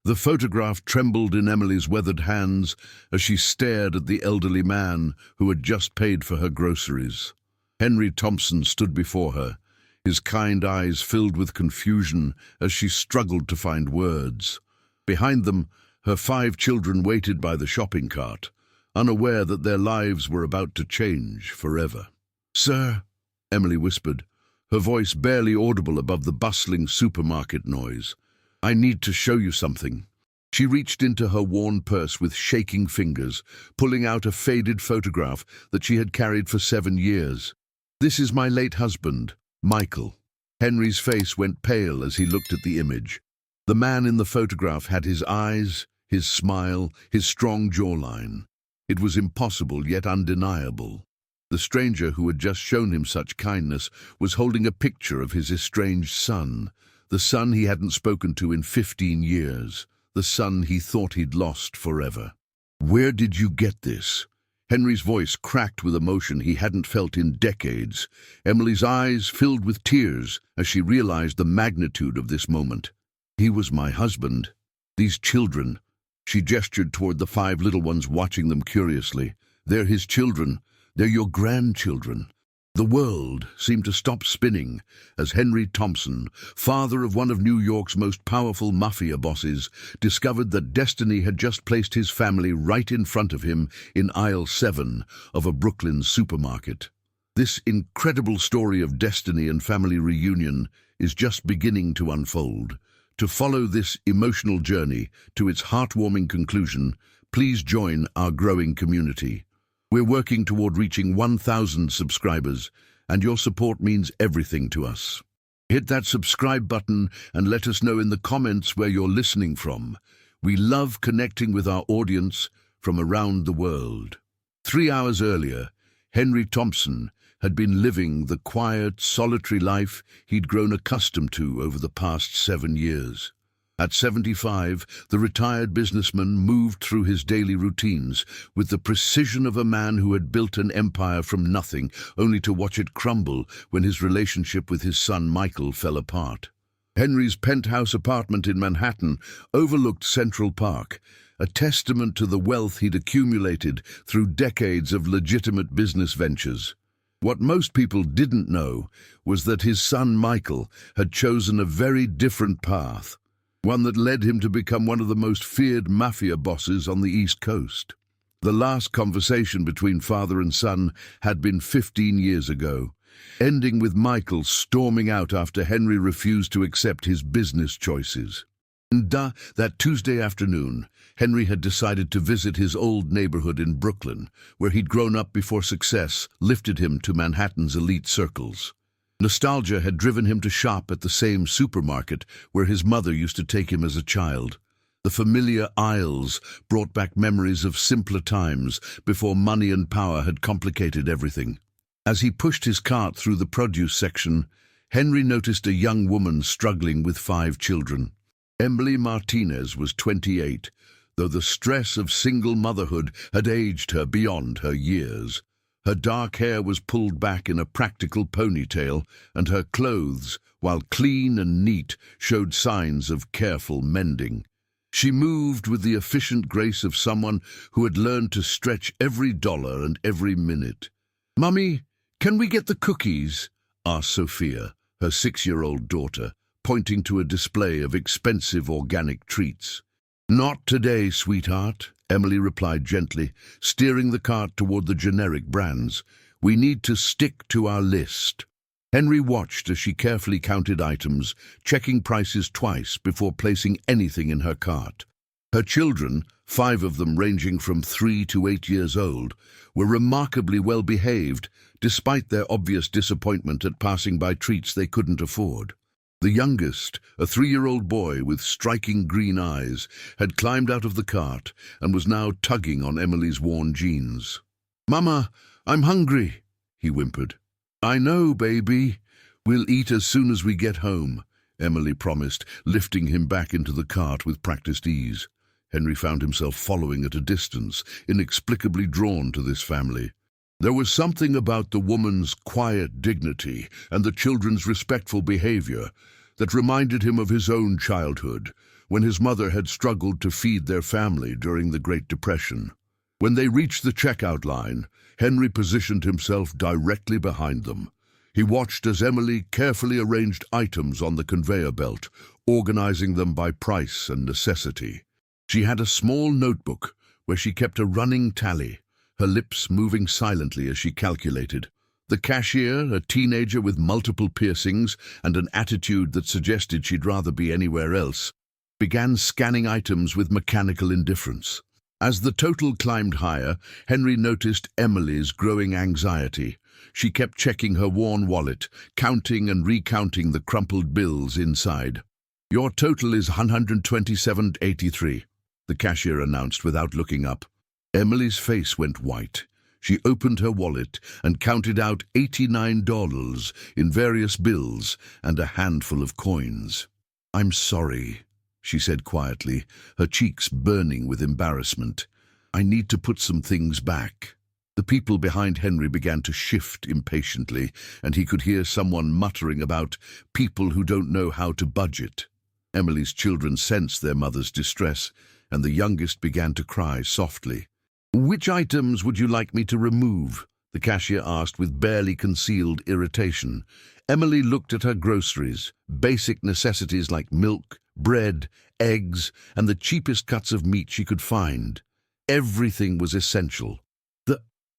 The photograph trembled in Emily's weathered hands as she stared at the elderly man who had just paid for her groceries. Henry Thompson stood before her, his kind eyes filled with confusion as she struggled to find words. Behind them, her 5 children waited by the shopping cart, unaware that their lives were about to change forever. "Sir," Emily whispered, her voice barely audible above the bustling supermarket noise, "I need to show you something." She reached into her worn purse with shaking fingers, pulling out a faded photograph that she had carried for 7 years. "This is my late husband, Michael." Henry's face went pale as he looked at the image. The man in the photograph had his eyes, his smile, his strong jawline. It was impossible yet undeniable. The stranger who had just shown him such kindness was holding a picture of his estranged son, the son he hadn't spoken to in 15 years, the son he thought he'd lost forever. "Where did you get this?" Henry's voice cracked with emotion he hadn't felt in decades. Emily's eyes filled with tears as she realized the magnitude of this moment. "He was my husband. These children," she gestured toward the 5 little ones watching them curiously. "They're his children. They're your grandchildren." The world seemed to stop spinning as Henry Thompson, father of one of New York's most powerful mafia bosses, discovered that destiny had just placed his family right in front of him in aisle 7 of a Brooklyn supermarket. This incredible story of destiny and family reunion is just beginning to unfold. To follow this emotional journey to its heartwarming conclusion, please join our growing community. We're working toward reaching 1,000 subscribers, and your support means everything to us. Hit that subscribe button and let us know in the comments where you're listening from. We love connecting with our audience from around the world. 3 hours earlier, Henry Thompson had been living the quiet, solitary life he'd grown accustomed to over the past 7 years. At 75, the retired businessman moved through his daily routines with the precision of a man who had built an empire from nothing, only to watch it crumble when his relationship with his son Michael fell apart. Henry's penthouse apartment in Manhattan overlooked Central Park, a testament to the wealth he'd accumulated through decades of legitimate business ventures. What most people didn't know was that his son Michael had chosen a very different path, one that led him to become one of the most feared mafia bosses on the East Coast. The last conversation between father and son had been 15 years ago, ending with Michael storming out after Henry refused to accept his business choices. That Tuesday afternoon, Henry had decided to visit his old neighborhood in Brooklyn, where he'd grown up before success lifted him to Manhattan's elite circles. Nostalgia had driven him to shop at the same supermarket where his mother used to take him as a child. The familiar aisles brought back memories of simpler times before money and power had complicated everything. As he pushed his cart through the produce section, Henry noticed a young woman struggling with 5 children. Emily Martinez was 28, though the stress of single motherhood had aged her beyond her years. Her dark hair was pulled back in a practical ponytail, and her clothes, while clean and neat, showed signs of careful mending. She moved with the efficient grace of someone who had learned to stretch every dollar and every minute. "Mummy, can we get the cookies?" asked Sophia, her 6-year-old daughter, pointing to a display of expensive organic treats. "Not today, sweetheart," Emily replied gently, steering the cart toward the generic brands. "We need to stick to our list." Henry watched as she carefully counted items, checking prices twice before placing anything in her cart. Her children, 5 of them ranging from 3 to 8 years old, were remarkably well behaved, despite their obvious disappointment at passing by treats they couldn't afford. The youngest, a 3-year-old boy with striking green eyes, had climbed out of the cart and was now tugging on Emily's worn jeans. "Mama, I'm hungry," he whimpered. "I know, baby. We'll eat as soon as we get home," Emily promised, lifting him back into the cart with practiced ease. Henry found himself following at a distance, inexplicably drawn to this family. There was something about the woman's quiet dignity and the children's respectful behavior that reminded him of his own childhood, when his mother had struggled to feed their family during the Great Depression. When they reached the checkout line, Henry positioned himself directly behind them. He watched as Emily carefully arranged items on the conveyor belt, organizing them by price and necessity. She had a small notebook where she kept a running tally, her lips moving silently as she calculated. The cashier, a teenager with multiple piercings and an attitude that suggested she'd rather be anywhere else, began scanning items with mechanical indifference. As the total climbed higher, Henry noticed Emily's growing anxiety. She kept checking her worn wallet, counting and recounting the crumpled bills inside. "Your total is $127.83, the cashier announced without looking up. Emily's face went white. She opened her wallet and counted out $89 in various bills and a handful of coins. "I'm sorry," she said quietly, her cheeks burning with embarrassment. "I need to put some things back." The people behind Henry began to shift impatiently, and he could hear someone muttering about people who don't know how to budget. Emily's children sensed their mother's distress, and the youngest began to cry softly. "Which items would you like me to remove?" the cashier asked with barely concealed irritation. Emily looked at her groceries, basic necessities like milk, bread, eggs, and the cheapest cuts of meat she could find. Everything was essential.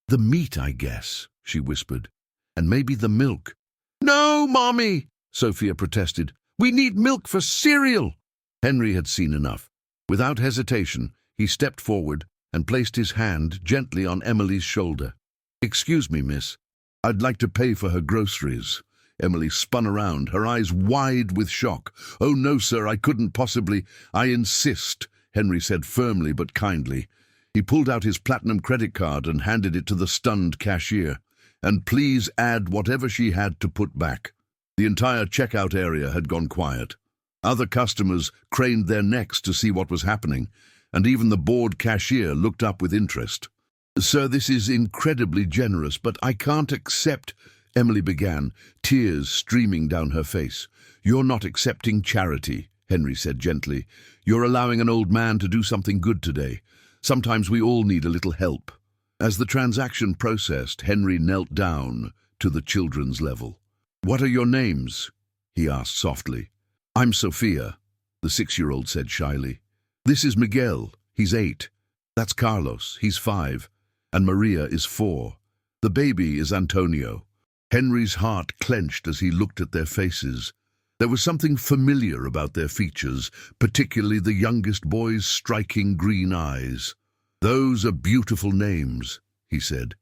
The meat, I guess," she whispered. "And maybe the milk." "No, Mommy," Sophia protested. "We need milk for cereal." Henry had seen enough. Without hesitation, he stepped forward and placed his hand gently on Emily's shoulder. "Excuse me, miss. I'd like to pay for her groceries." Emily spun around, her eyes wide with shock. "Oh, no, sir, I couldn't possibly." "I insist," Henry said firmly but kindly. He pulled out his platinum credit card and handed it to the stunned cashier. "And please add whatever she had to put back." The entire checkout area had gone quiet. Other customers craned their necks to see what was happening, and even the bored cashier looked up with interest. "Sir, this is incredibly generous, but I can't accept," Emily began, tears streaming down her face. "You're not accepting charity," Henry said gently. "You're allowing an old man to do something good today. Sometimes we all need a little help." As the transaction processed, Henry knelt down to the children's level. "What are your names?" he asked softly. "I'm Sophia," the 6-year-old said shyly. "This is Miguel, he's 8. That's Carlos, he's 5. And Maria is 4. The baby is Antonio." Henry's heart clenched as he looked at their faces. There was something familiar about their features, particularly the youngest boy's striking green eyes. "Those are beautiful names," he said.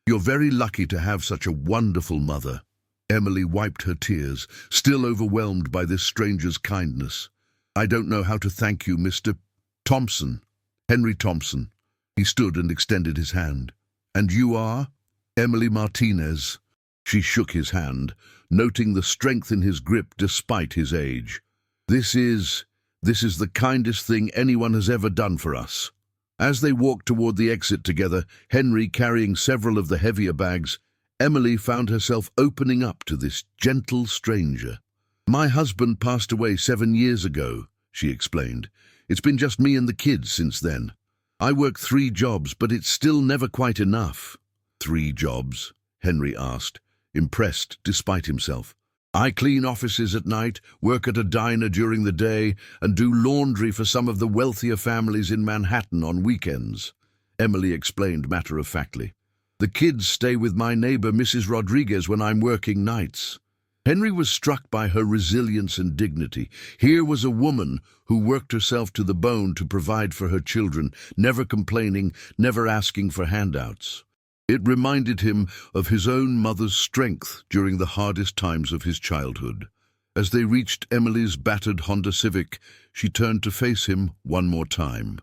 "You're very lucky to have such a wonderful mother." Emily wiped her tears, still overwhelmed by this stranger's kindness. "I don't know how to thank you, Mr. Thompson." "Henry Thompson." He stood and extended his hand. "And you are?" "Emily Martinez." She shook his hand, noting the strength in his grip despite his age. This is the kindest thing anyone has ever done for us." As they walked toward the exit together, Henry carrying several of the heavier bags, Emily found herself opening up to this gentle stranger. "My husband passed away 7 years ago," she explained. "It's been just me and the kids since then. I work 3 jobs, but it's still never quite enough." "3 jobs?" Henry asked, impressed despite himself. "I clean offices at night, work at a diner during the day, and do laundry for some of the wealthier families in Manhattan on weekends," Emily explained matter-of-factly. "The kids stay with my neighbor, Mrs. Rodriguez, when I'm working nights." Henry was struck by her resilience and dignity. Here was a woman who worked herself to the bone to provide for her children, never complaining, never asking for handouts. It reminded him of his own mother's strength during the hardest times of his childhood. As they reached Emily's battered Honda Civic, she turned to face him one more time.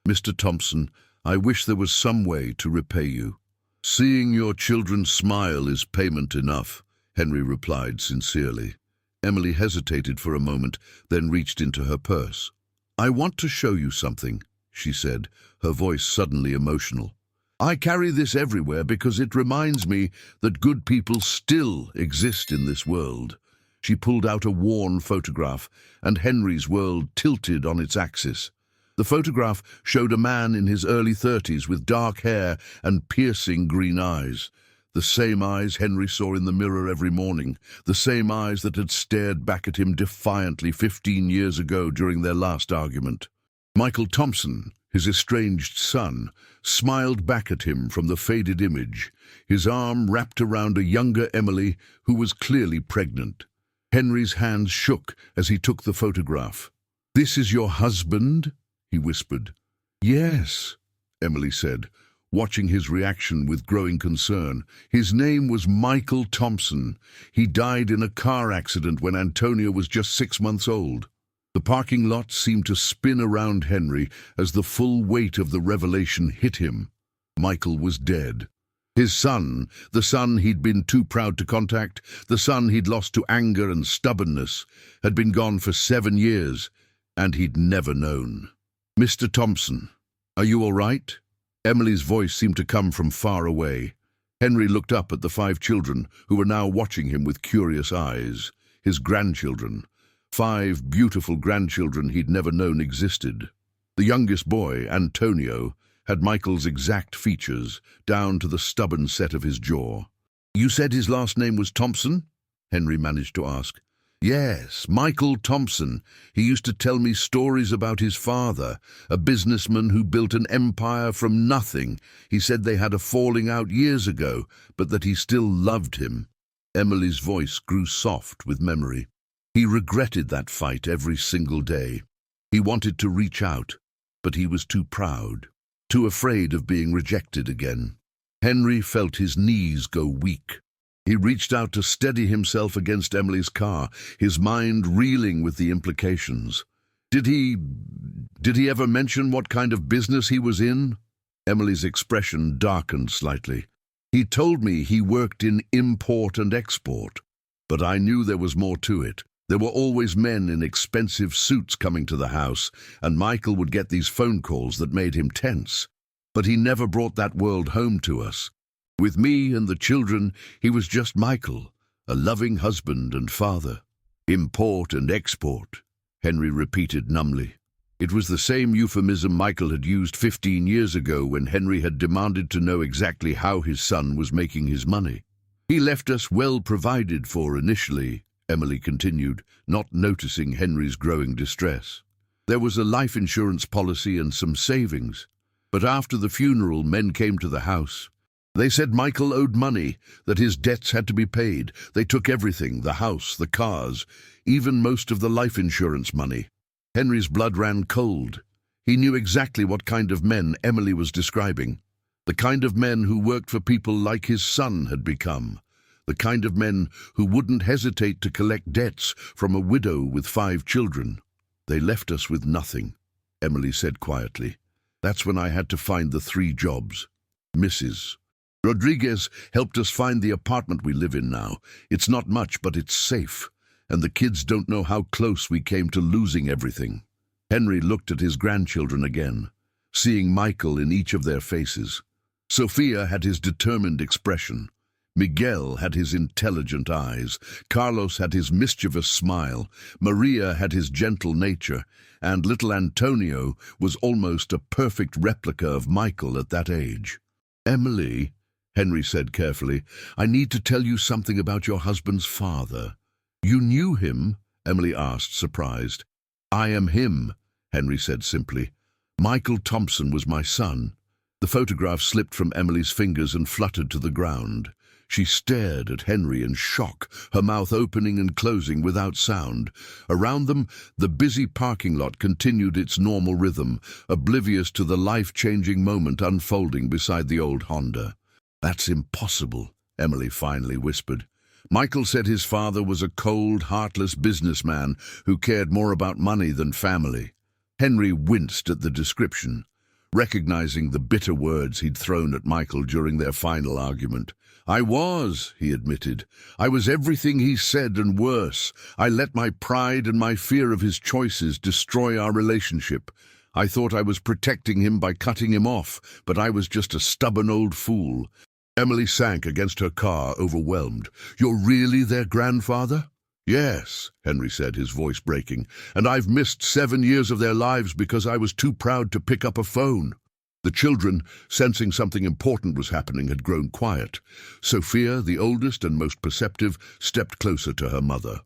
"Mr. Thompson, I wish there was some way to repay you." "Seeing your children smile is payment enough," Henry replied sincerely. Emily hesitated for a moment, then reached into her purse. "I want to show you something," she said, her voice suddenly emotional. "I carry this everywhere because it reminds me that good people still exist in this world." She pulled out a worn photograph, and Henry's world tilted on its axis. The photograph showed a man in his early 30s with dark hair and piercing green eyes. The same eyes Henry saw in the mirror every morning, the same eyes that had stared back at him defiantly 15 years ago during their last argument. Michael Thompson, his estranged son, smiled back at him from the faded image, his arm wrapped around a younger Emily who was clearly pregnant. Henry's hands shook as he took the photograph. "This is your husband?" he whispered. "Yes," Emily said, watching his reaction with growing concern. "His name was Michael Thompson. He died in a car accident when Antonio was just 6 months old." The parking lot seemed to spin around Henry as the full weight of the revelation hit him. Michael was dead. His son, the son he'd been too proud to contact, the son he'd lost to anger and stubbornness, had been gone for 7 years, and he'd never known. "Mr. Thompson, are you all right?" Emily's voice seemed to come from far away. Henry looked up at the 5 children who were now watching him with curious eyes. His grandchildren. 5 beautiful grandchildren he'd never known existed. The youngest boy, Antonio, had Michael's exact features, down to the stubborn set of his jaw. "You said his last name was Thompson?" Henry managed to ask. "Yes, Michael Thompson. He used to tell me stories about his father, a businessman who built an empire from nothing. He said they had a falling out years ago, but that he still loved him." Emily's voice grew soft with memory. He regretted that fight every single day. He wanted to reach out, but he was too proud, too afraid of being rejected again. Henry felt his knees go weak. He reached out to steady himself against Emily's car, his mind reeling with the implications. Did he ever mention what kind of business he was in? Emily's expression darkened slightly. "He told me he worked in import and export, but I knew there was more to it. There were always men in expensive suits coming to the house, and Michael would get these phone calls that made him tense. But he never brought that world home to us. With me and the children, he was just Michael, a loving husband and father." "Import and export," Henry repeated numbly. It was the same euphemism Michael had used 15 years ago when Henry had demanded to know exactly how his son was making his money. "He left us well provided for initially," Emily continued, not noticing Henry's growing distress. "There was a life insurance policy and some savings. But after the funeral, men came to the house. They said Michael owed money, that his debts had to be paid. They took everything, the house, the cars, even most of the life insurance money." Henry's blood ran cold. He knew exactly what kind of men Emily was describing. The kind of men who worked for people like his son had become. The kind of men who wouldn't hesitate to collect debts from a widow with 5 children. "They left us with nothing," Emily said quietly. "That's when I had to find the 3 jobs. Mrs. Rodriguez helped us find the apartment we live in now. It's not much, but it's safe. And the kids don't know how close we came to losing everything." Henry looked at his grandchildren again, seeing Michael in each of their faces. Sophia had his determined expression. Miguel had his intelligent eyes. Carlos had his mischievous smile. Maria had his gentle nature. And little Antonio was almost a perfect replica of Michael at that age. "Emily," Henry said carefully, "I need to tell you something about your husband's father." "You knew him?" Emily asked, surprised. "I am him," Henry said simply. "Michael Thompson was my son." The photograph slipped from Emily's fingers and fluttered to the ground. She stared at Henry in shock, her mouth opening and closing without sound. Around them, the busy parking lot continued its normal rhythm, oblivious to the life-changing moment unfolding beside the old Honda. "That's impossible," Emily finally whispered. "Michael said his father was a cold, heartless businessman who cared more about money than family." Henry winced at the description, recognizing the bitter words he'd thrown at Michael during their final argument. "I was," he admitted. "I was everything he said and worse. I let my pride and my fear of his choices destroy our relationship. I thought I was protecting him by cutting him off, but I was just a stubborn old fool." Emily sank against her car, overwhelmed. "You're really their grandfather?" Yes, Henry said, his voice breaking, and I've missed 7 years of their lives because I was too proud to pick up a phone. The children, sensing something important was happening, had grown quiet. Sophia, the oldest and most perceptive, stepped closer to her mother.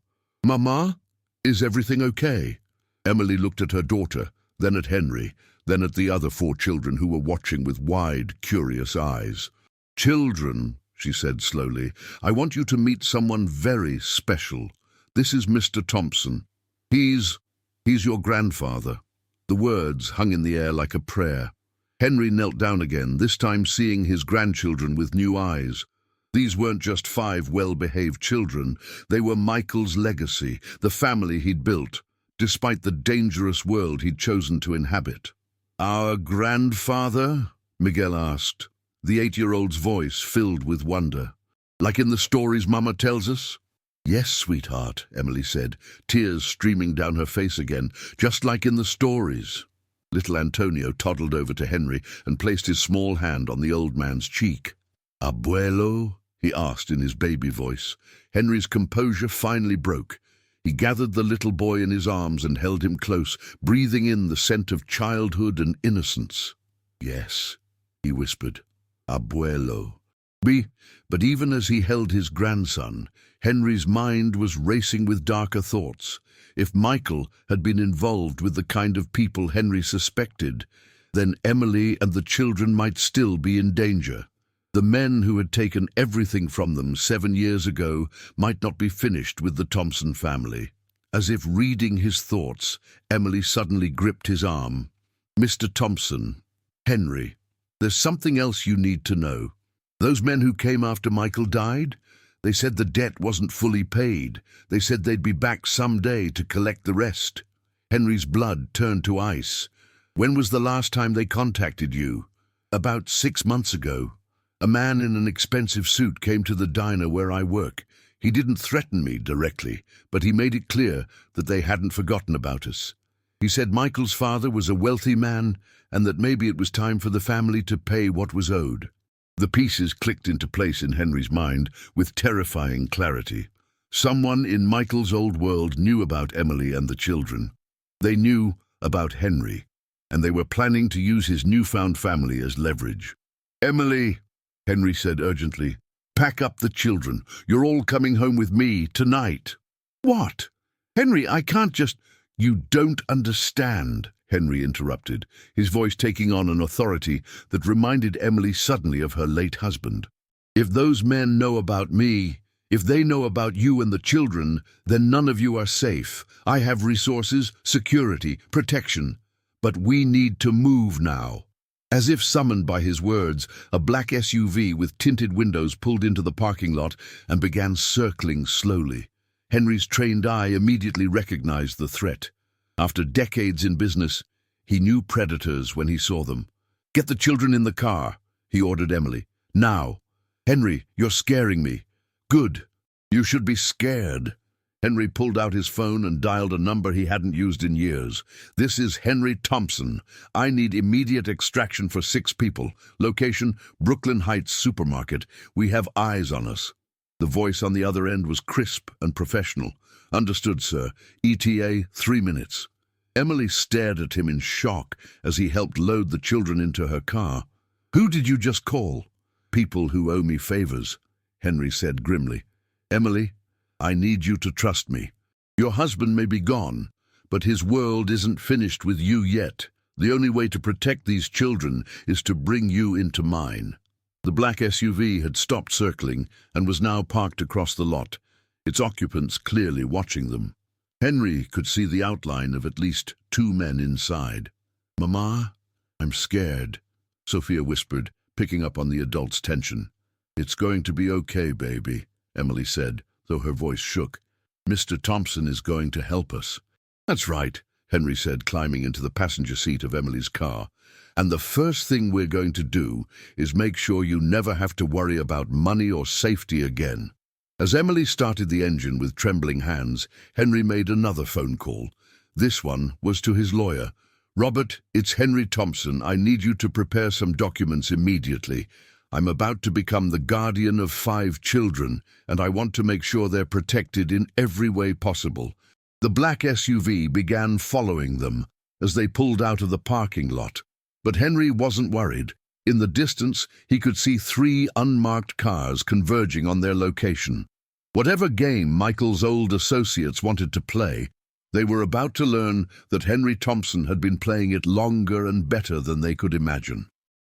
"Mama, is everything okay?" Emily looked at her daughter, then at Henry, then at the other 4 children who were watching with wide, curious eyes. "Children," she said slowly, "I want you to meet someone very special. This is Mr. Thompson. He's your grandfather." The words hung in the air like a prayer. Henry knelt down again, this time seeing his grandchildren with new eyes. These weren't just 5 well-behaved children. They were Michael's legacy, the family he'd built, despite the dangerous world he'd chosen to inhabit. "Our grandfather?" Miguel asked, the 8-year-old's voice filled with wonder. "Like in the stories Mama tells us?" "Yes, sweetheart," Emily said, tears streaming down her face again, "just like in the stories." Little Antonio toddled over to Henry and placed his small hand on the old man's cheek. "Abuelo?" he asked in his baby voice. Henry's composure finally broke. He gathered the little boy in his arms and held him close, breathing in the scent of childhood and innocence. "Yes," he whispered, "Abuelo." But even as he held his grandson, Henry's mind was racing with darker thoughts. If Michael had been involved with the kind of people Henry suspected, then Emily and the children might still be in danger. The men who had taken everything from them 7 years ago might not be finished with the Thompson family. As if reading his thoughts, Emily suddenly gripped his arm. "Mr. Thompson, Henry, there's something else you need to know. Those men who came after Michael died, they said the debt wasn't fully paid. They said they'd be back someday to collect the rest." Henry's blood turned to ice. "When was the last time they contacted you?" "About 6 months ago. A man in an expensive suit came to the diner where I work. He didn't threaten me directly, but he made it clear that they hadn't forgotten about us. He said Michael's father was a wealthy man and that maybe it was time for the family to pay what was owed." The pieces clicked into place in Henry's mind with terrifying clarity. Someone in Michael's old world knew about Emily and the children. They knew about Henry, and they were planning to use his newfound family as leverage. "Emily," Henry said urgently, "pack up the children. You're all coming home with me tonight." "What? Henry, I can't just—" "You don't understand," Henry interrupted, his voice taking on an authority that reminded Emily suddenly of her late husband. "If those men know about me, if they know about you and the children, then none of you are safe. I have resources, security, protection. But we need to move now." As if summoned by his words, a black SUV with tinted windows pulled into the parking lot and began circling slowly. Henry's trained eye immediately recognized the threat. After decades in business, he knew predators when he saw them. "Get the children in the car," he ordered Emily. "Now." "Henry, you're scaring me." "Good. You should be scared." Henry pulled out his phone and dialed a number he hadn't used in years. "This is Henry Thompson. I need immediate extraction for 6 people. Location, Brooklyn Heights Supermarket. We have eyes on us." The voice on the other end was crisp and professional. "Understood, sir. ETA 3 minutes." Emily stared at him in shock as he helped load the children into her car. "Who did you just call?" "People who owe me favors," Henry said grimly. "Emily, I need you to trust me. Your husband may be gone, but his world isn't finished with you yet. The only way to protect these children is to bring you into mine." The black SUV had stopped circling and was now parked across the lot, its occupants clearly watching them. Henry could see the outline of at least 2 men inside. "Mama, I'm scared," Sophia whispered, picking up on the adult's tension. "It's going to be okay, baby," Emily said, though her voice shook. "Mr. Thompson is going to help us." "That's right," Henry said, climbing into the passenger seat of Emily's car. "And the first thing we're going to do is make sure you never have to worry about money or safety again." As Emily started the engine with trembling hands, Henry made another phone call. This one was to his lawyer. "Robert, it's Henry Thompson. I need you to prepare some documents immediately. I'm about to become the guardian of 5 children, and I want to make sure they're protected in every way possible. The black SUV began following them as they pulled out of the parking lot. But Henry wasn't worried. In the distance, he could see 3 unmarked cars converging on their location. Whatever game Michael's old associates wanted to play, they were about to learn that Henry Thompson had been playing it longer and better than they could imagine.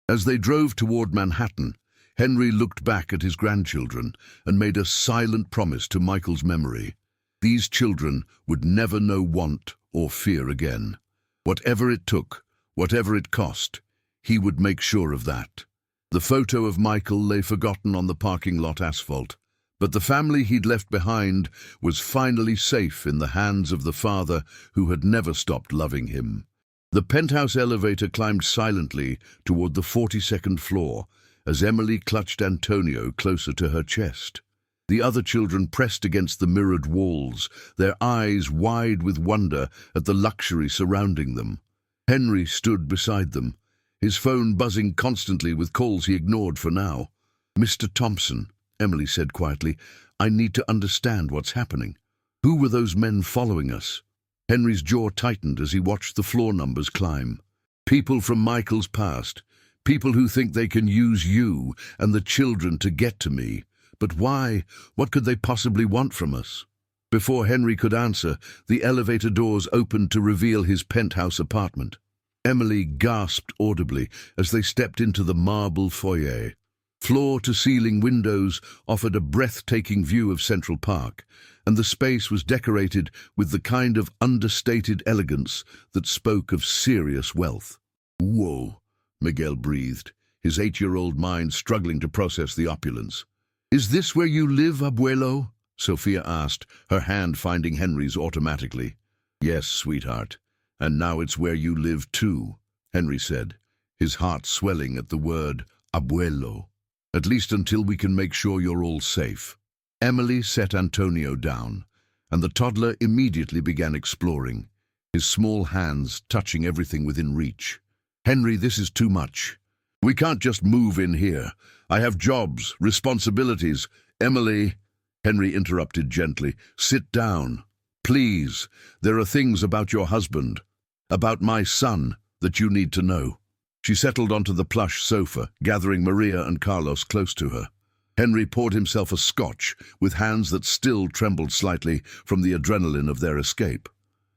As they drove toward Manhattan, Henry looked back at his grandchildren and made a silent promise to Michael's memory. These children would never know want or fear again. Whatever it took, whatever it cost, he would make sure of that. The photo of Michael lay forgotten on the parking lot asphalt, but the family he'd left behind was finally safe in the hands of the father who had never stopped loving him. The penthouse elevator climbed silently toward the 42nd floor as Emily clutched Antonio closer to her chest. The other children pressed against the mirrored walls, their eyes wide with wonder at the luxury surrounding them. Henry stood beside them, his phone buzzing constantly with calls he ignored for now. "Mr. Thompson," Emily said quietly, "I need to understand what's happening. Who were those men following us?" Henry's jaw tightened as he watched the floor numbers climb. "People from Michael's past. People who think they can use you and the children to get to me. But why? What could they possibly want from us?" Before Henry could answer, the elevator doors opened to reveal his penthouse apartment. Emily gasped audibly as they stepped into the marble foyer. Floor-to-ceiling windows offered a breathtaking view of Central Park, and the space was decorated with the kind of understated elegance that spoke of serious wealth. "Whoa," Miguel breathed, his 8-year-old mind struggling to process the opulence. "Is this where you live, abuelo?" Sophia asked, her hand finding Henry's automatically. "Yes, sweetheart, and now it's where you live too," Henry said, his heart swelling at the word abuelo. "At least until we can make sure you're all safe." Emily set Antonio down, and the toddler immediately began exploring, his small hands touching everything within reach. "Henry, this is too much. We can't just move in here. I have jobs, responsibilities." "Emily," Henry interrupted gently, "sit down. Please, there are things about your husband, about my son, that you need to know." She settled onto the plush sofa, gathering Maria and Carlos close to her. Henry poured himself a scotch, with hands that still trembled slightly from the adrenaline of their escape.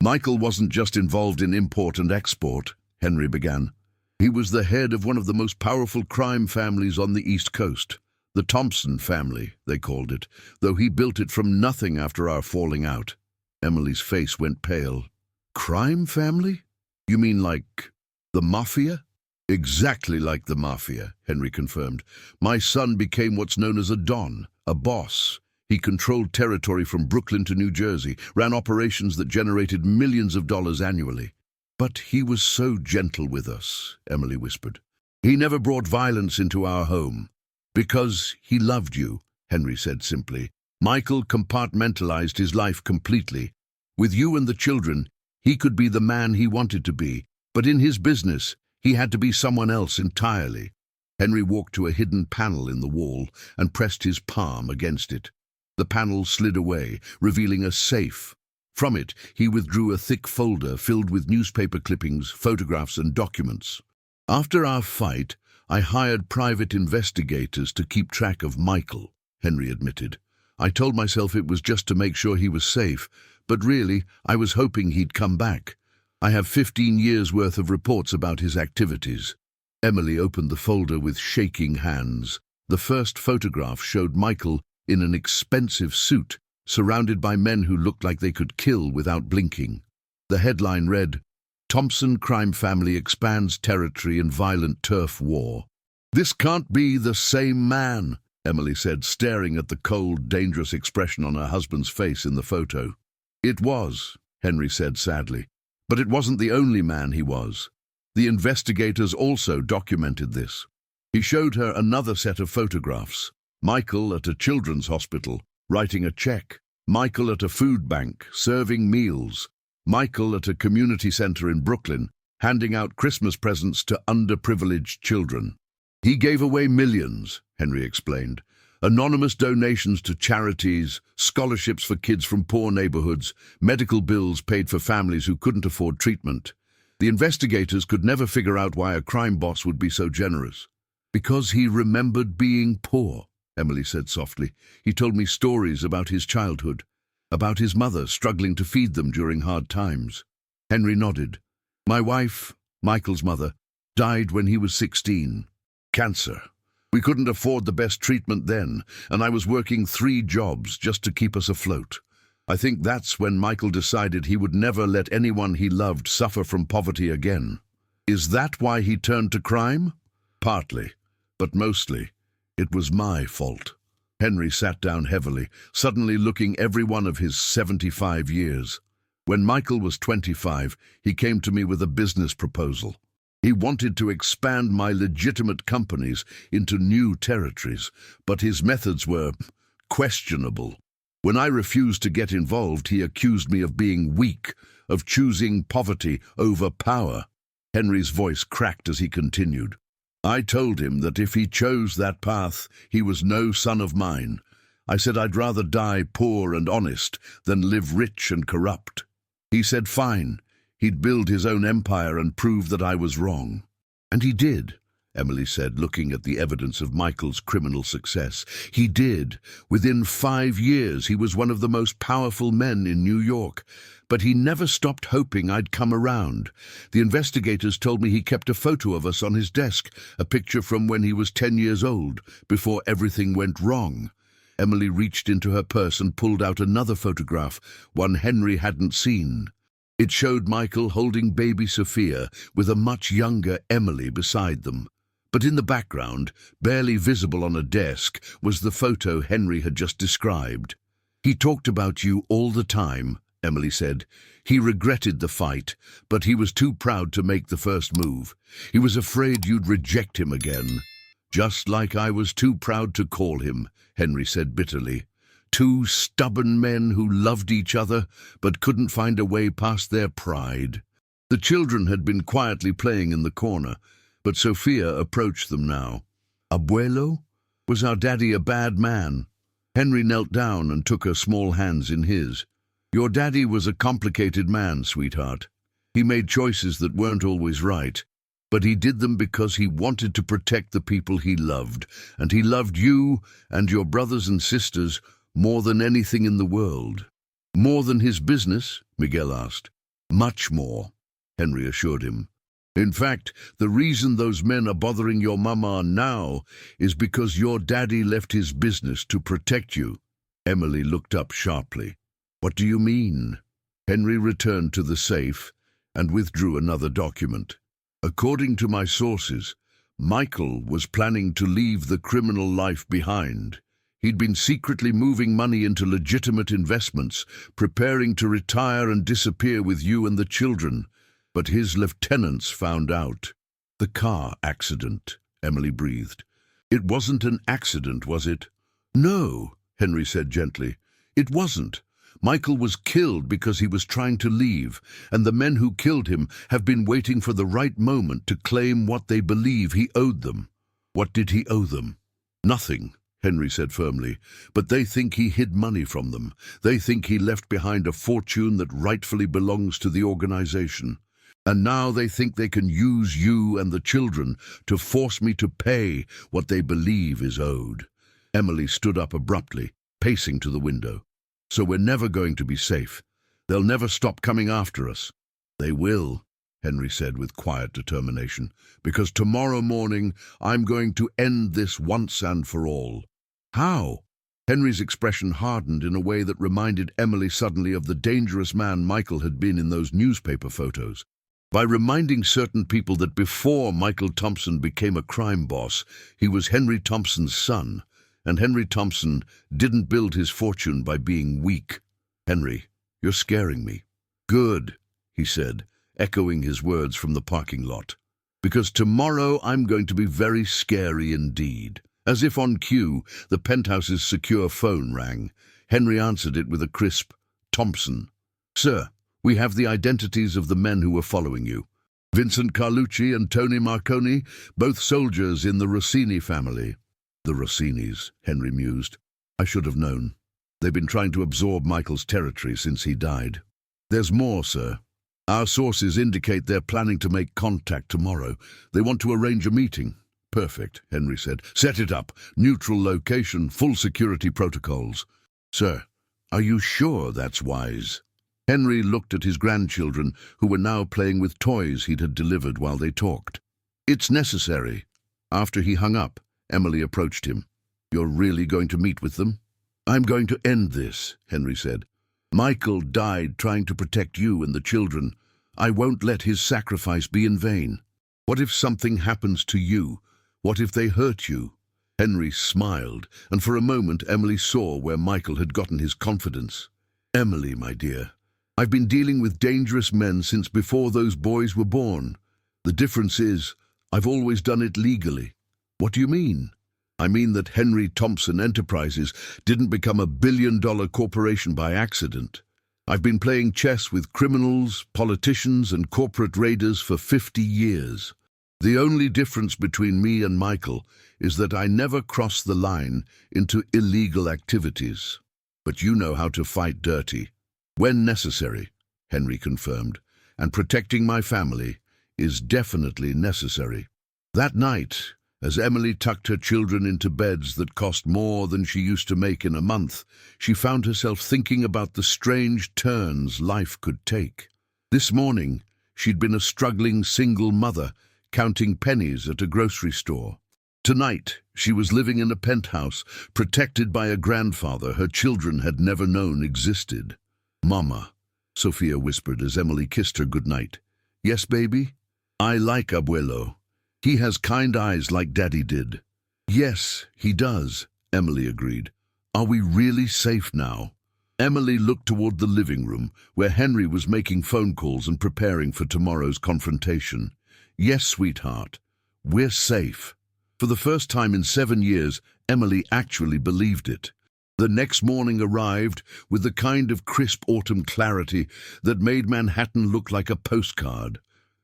"Michael wasn't just involved in import and export," Henry began. "He was the head of one of the most powerful crime families on the East Coast. The Thompson family, they called it, though he built it from nothing after our falling out." Emily's face went pale. "Crime family? You mean like the mafia?" "Exactly like the mafia," Henry confirmed. "My son became what's known as a don, a boss. He controlled territory from Brooklyn to New Jersey, ran operations that generated millions of dollars annually. But he was so gentle with us," Emily whispered. "He never brought violence into our home." "Because he loved you," Henry said simply. "Michael compartmentalized his life completely. With you and the children, he could be the man he wanted to be, but in his business, he had to be someone else entirely." Henry walked to a hidden panel in the wall and pressed his palm against it. The panel slid away, revealing a safe. From it, he withdrew a thick folder filled with newspaper clippings, photographs, and documents. "After our fight, I hired private investigators to keep track of Michael," Henry admitted. "I told myself it was just to make sure he was safe, but really, I was hoping he'd come back. I have 15 years' worth of reports about his activities." Emily opened the folder with shaking hands. The first photograph showed Michael in an expensive suit, surrounded by men who looked like they could kill without blinking. The headline read, "Thompson crime family expands territory in violent turf war." "This can't be the same man," Emily said, staring at the cold, dangerous expression on her husband's face in the photo. "It was," Henry said sadly. "But it wasn't the only man he was. The investigators also documented this." He showed her another set of photographs. Michael at a children's hospital, writing a check. Michael at a food bank, serving meals. Michael at a community center in Brooklyn, handing out Christmas presents to underprivileged children. He gave away millions, Henry explained. Anonymous donations to charities, scholarships for kids from poor neighborhoods, medical bills paid for families who couldn't afford treatment. The investigators could never figure out why a crime boss would be so generous. Because he remembered being poor, Emily said softly. He told me stories about his childhood, about his mother struggling to feed them during hard times. Henry nodded. My wife, Michael's mother, died when he was 16. Cancer. We couldn't afford the best treatment then, and I was working 3 jobs just to keep us afloat. I think that's when Michael decided he would never let anyone he loved suffer from poverty again. Is that why he turned to crime? Partly, but mostly, it was my fault. Henry sat down heavily, suddenly looking every one of his 75 years. When Michael was 25, he came to me with a business proposal. He wanted to expand my legitimate companies into new territories, but his methods were questionable. When I refused to get involved, he accused me of being weak, of choosing poverty over power. Henry's voice cracked as he continued. I told him that if he chose that path, he was no son of mine. I said I'd rather die poor and honest than live rich and corrupt. He said fine. He'd build his own empire and prove that I was wrong. And he did, Emily said, looking at the evidence of Michael's criminal success. He did. Within 5 years, he was one of the most powerful men in New York. But he never stopped hoping I'd come around. The investigators told me he kept a photo of us on his desk, a picture from when he was 10 years old, before everything went wrong. Emily reached into her purse and pulled out another photograph, one Henry hadn't seen. It showed Michael holding baby Sophia with a much younger Emily beside them. But in the background, barely visible on a desk, was the photo Henry had just described. He talked about you all the time, Emily said. He regretted the fight, but he was too proud to make the first move. He was afraid you'd reject him again. Just like I was too proud to call him, Henry said bitterly. 2 stubborn men who loved each other but couldn't find a way past their pride. The children had been quietly playing in the corner, but Sophia approached them now. Abuelo? Was our daddy a bad man? Henry knelt down and took her small hands in his. Your daddy was a complicated man, sweetheart. He made choices that weren't always right, but he did them because he wanted to protect the people he loved, and he loved you and your brothers and sisters more than anything in the world. More than his business? Miguel asked. Much more, Henry assured him. In fact, the reason those men are bothering your mama now is because your daddy left his business to protect you. Emily looked up sharply. What do you mean? Henry returned to the safe and withdrew another document. According to my sources, Michael was planning to leave the criminal life behind. He'd been secretly moving money into legitimate investments, preparing to retire and disappear with you and the children. But his lieutenants found out. The car accident, Emily breathed. It wasn't an accident, was it? No, Henry said gently. It wasn't. Michael was killed because he was trying to leave, and the men who killed him have been waiting for the right moment to claim what they believe he owed them. What did he owe them? Nothing, Henry said firmly, but they think he hid money from them. They think he left behind a fortune that rightfully belongs to the organization. And now they think they can use you and the children to force me to pay what they believe is owed. Emily stood up abruptly, pacing to the window. So we're never going to be safe. They'll never stop coming after us. They will, Henry said with quiet determination, because tomorrow morning I'm going to end this once and for all. How? Henry's expression hardened in a way that reminded Emily suddenly of the dangerous man Michael had been in those newspaper photos. By reminding certain people that before Michael Thompson became a crime boss, he was Henry Thompson's son, and Henry Thompson didn't build his fortune by being weak. Henry, you're scaring me. Good, he said, echoing his words from the parking lot. Because tomorrow I'm going to be very scary indeed. As if on cue, the penthouse's secure phone rang. Henry answered it with a crisp, Thompson. Sir, we have the identities of the men who were following you. Vincent Carlucci and Tony Marconi, both soldiers in the Rossini family. The Rossinis, Henry mused. I should have known. They've been trying to absorb Michael's territory since he died. There's more, sir. Our sources indicate they're planning to make contact tomorrow. They want to arrange a meeting. Perfect, Henry said. Set it up. Neutral location, full security protocols. Sir, are you sure that's wise? Henry looked at his grandchildren, who were now playing with toys he'd had delivered while they talked. It's necessary. After he hung up, Emily approached him. You're really going to meet with them? I'm going to end this, Henry said. Michael died trying to protect you and the children. I won't let his sacrifice be in vain. What if something happens to you? What if they hurt you? Henry smiled, and for a moment Emily saw where Michael had gotten his confidence. Emily, my dear, I've been dealing with dangerous men since before those boys were born. The difference is, I've always done it legally. What do you mean? I mean that Henry Thompson Enterprises didn't become a billion-dollar corporation by accident. I've been playing chess with criminals, politicians, and corporate raiders for 50 years. The only difference between me and Michael is that I never cross the line into illegal activities. But you know how to fight dirty. When necessary, Henry confirmed, and protecting my family is definitely necessary. That night, as Emily tucked her children into beds that cost more than she used to make in a month, she found herself thinking about the strange turns life could take. This morning, she'd been a struggling single mother, counting pennies at a grocery store. Tonight, she was living in a penthouse, protected by a grandfather her children had never known existed. Mama, Sophia whispered as Emily kissed her goodnight. Yes, baby? I like Abuelo. He has kind eyes like Daddy did. Yes, he does, Emily agreed. Are we really safe now? Emily looked toward the living room, where Henry was making phone calls and preparing for tomorrow's confrontation. Yes, sweetheart, we're safe. For the first time in 7 years, Emily actually believed it. The next morning arrived with the kind of crisp autumn clarity that made Manhattan look like a postcard.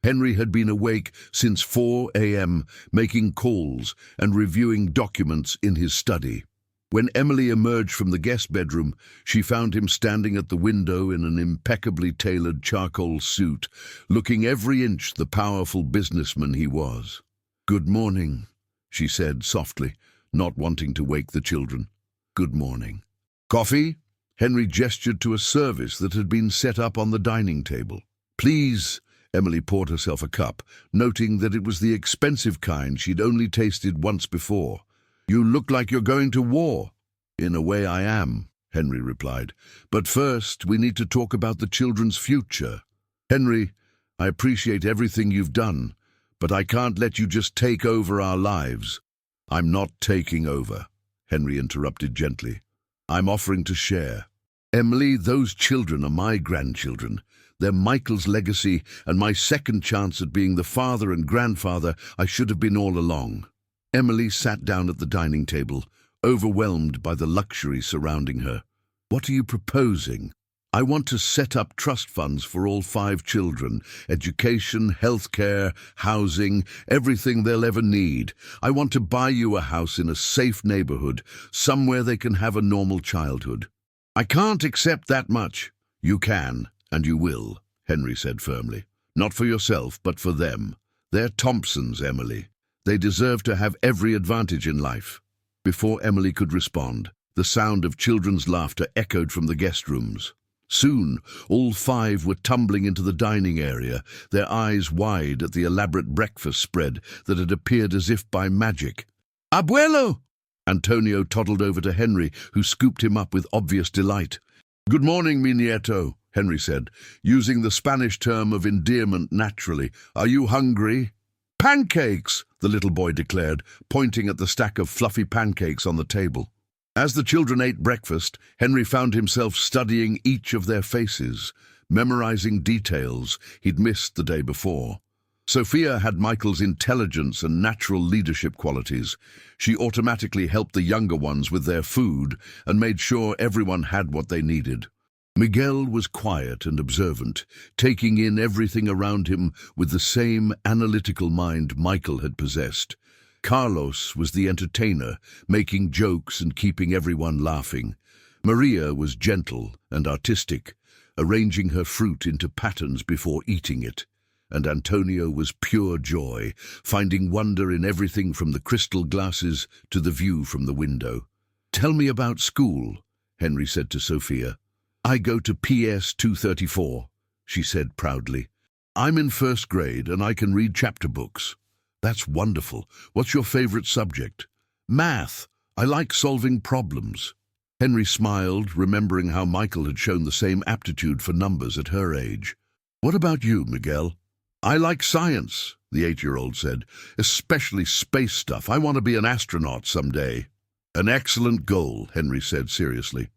Henry had been awake since 4 a.m., making calls and reviewing documents in his study. When Emily emerged from the guest bedroom, she found him standing at the window in an impeccably tailored charcoal suit, looking every inch the powerful businessman he was. Good morning, she said softly, not wanting to wake the children. Good morning. Coffee? Henry gestured to a service that had been set up on the dining table. Please. Emily poured herself a cup, noting that it was the expensive kind she'd only tasted once before. You look like you're going to war. In a way I am, Henry replied. But first, we need to talk about the children's future. Henry, I appreciate everything you've done, but I can't let you just take over our lives. I'm not taking over, Henry interrupted gently. I'm offering to share. Emily, those children are my grandchildren. They're Michael's legacy and my second chance at being the father and grandfather I should have been all along. Emily sat down at the dining table, overwhelmed by the luxury surrounding her. What are you proposing? I want to set up trust funds for all 5 children. Education, healthcare, housing, everything they'll ever need. I want to buy you a house in a safe neighborhood, somewhere they can have a normal childhood. I can't accept that much. You can, and you will, Henry said firmly. Not for yourself, but for them. They're Thompsons, Emily. They deserve to have every advantage in life. Before Emily could respond, the sound of children's laughter echoed from the guest rooms. Soon, all 5 were tumbling into the dining area, their eyes wide at the elaborate breakfast spread that had appeared as if by magic. Abuelo! Antonio toddled over to Henry, who scooped him up with obvious delight. Good morning, mi nieto, Henry said, using the Spanish term of endearment naturally. Are you hungry? Pancakes, the little boy declared, pointing at the stack of fluffy pancakes on the table. As the children ate breakfast, Henry found himself studying each of their faces, memorizing details he'd missed the day before. Sophia had Michael's intelligence and natural leadership qualities. She automatically helped the younger ones with their food and made sure everyone had what they needed. Miguel was quiet and observant, taking in everything around him with the same analytical mind Michael had possessed. Carlos was the entertainer, making jokes and keeping everyone laughing. Maria was gentle and artistic, arranging her fruit into patterns before eating it. And Antonio was pure joy, finding wonder in everything from the crystal glasses to the view from the window. "Tell me about school," Henry said to Sophia. "I go to PS 234, she said proudly. "I'm in first grade and I can read chapter books." "That's wonderful. What's your favorite subject?" "Math. I like solving problems." Henry smiled, remembering how Michael had shown the same aptitude for numbers at her age. "What about you, Miguel?" "I like science," the 8-year-old said, "especially space stuff. I want to be an astronaut someday." "An excellent goal," Henry said seriously.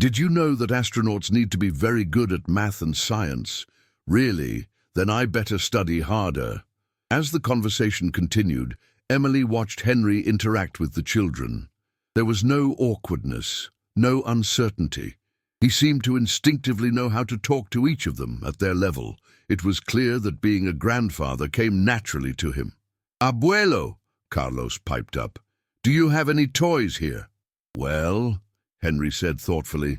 "Did you know that astronauts need to be very good at math and science?" "Really? Then I better study harder." As the conversation continued, Emily watched Henry interact with the children. There was no awkwardness, no uncertainty. He seemed to instinctively know how to talk to each of them at their level. It was clear that being a grandfather came naturally to him. "Abuelo," Carlos piped up, "do you have any toys here?" "Well," Henry said thoughtfully,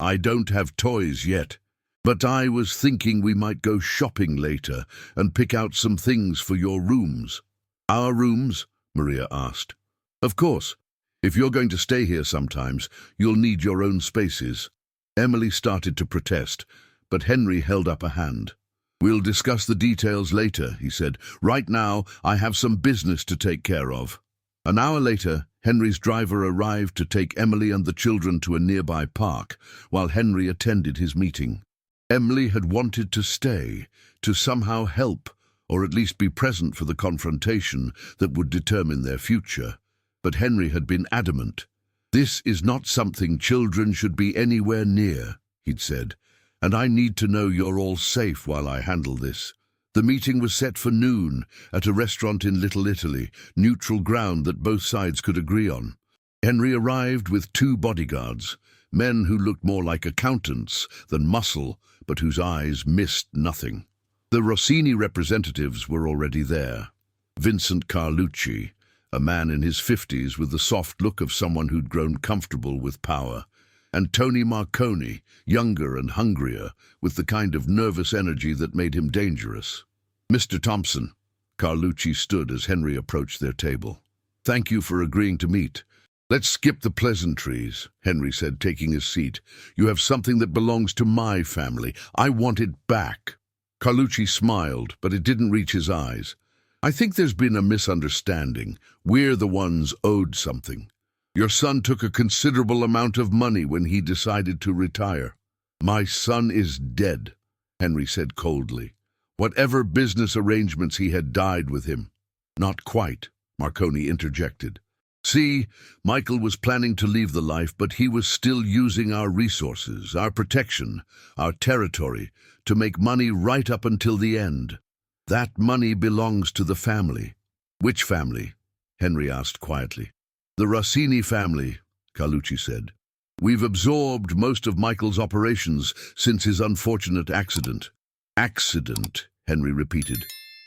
"I don't have toys yet. But I was thinking we might go shopping later and pick out some things for your rooms." "Our rooms?" Maria asked. "Of course. If you're going to stay here sometimes, you'll need your own spaces." Emily started to protest, but Henry held up a hand. "We'll discuss the details later," he said. "Right now, I have some business to take care of." An hour later, Henry's driver arrived to take Emily and the children to a nearby park, while Henry attended his meeting. Emily had wanted to stay, to somehow help, or at least be present for the confrontation that would determine their future. But Henry had been adamant. "This is not something children should be anywhere near," he'd said, "and I need to know you're all safe while I handle this." The meeting was set for noon at a restaurant in Little Italy, neutral ground that both sides could agree on. Henry arrived with 2 bodyguards, men who looked more like accountants than muscle, but whose eyes missed nothing. The Rossini representatives were already there. Vincent Carlucci, a man in his 50s with the soft look of someone who'd grown comfortable with power, and Tony Marconi, younger and hungrier, with the kind of nervous energy that made him dangerous. "Mr. Thompson," Carlucci stood as Henry approached their table. "Thank you for agreeing to meet." "Let's skip the pleasantries," Henry said, taking his seat. "You have something that belongs to my family. I want it back." Carlucci smiled, but it didn't reach his eyes. "I think there's been a misunderstanding. We're the ones owed something. Your son took a considerable amount of money when he decided to retire." "My son is dead," Henry said coldly. "Whatever business arrangements he had died with him." "Not quite," Marconi interjected. "See, Michael was planning to leave the life, but he was still using our resources, our protection, our territory, to make money right up until the end. That money belongs to the family." "Which family?" Henry asked quietly. "The Rossini family," Carlucci said. "We've absorbed most of Michael's operations since his unfortunate accident." "Accident," Henry repeated.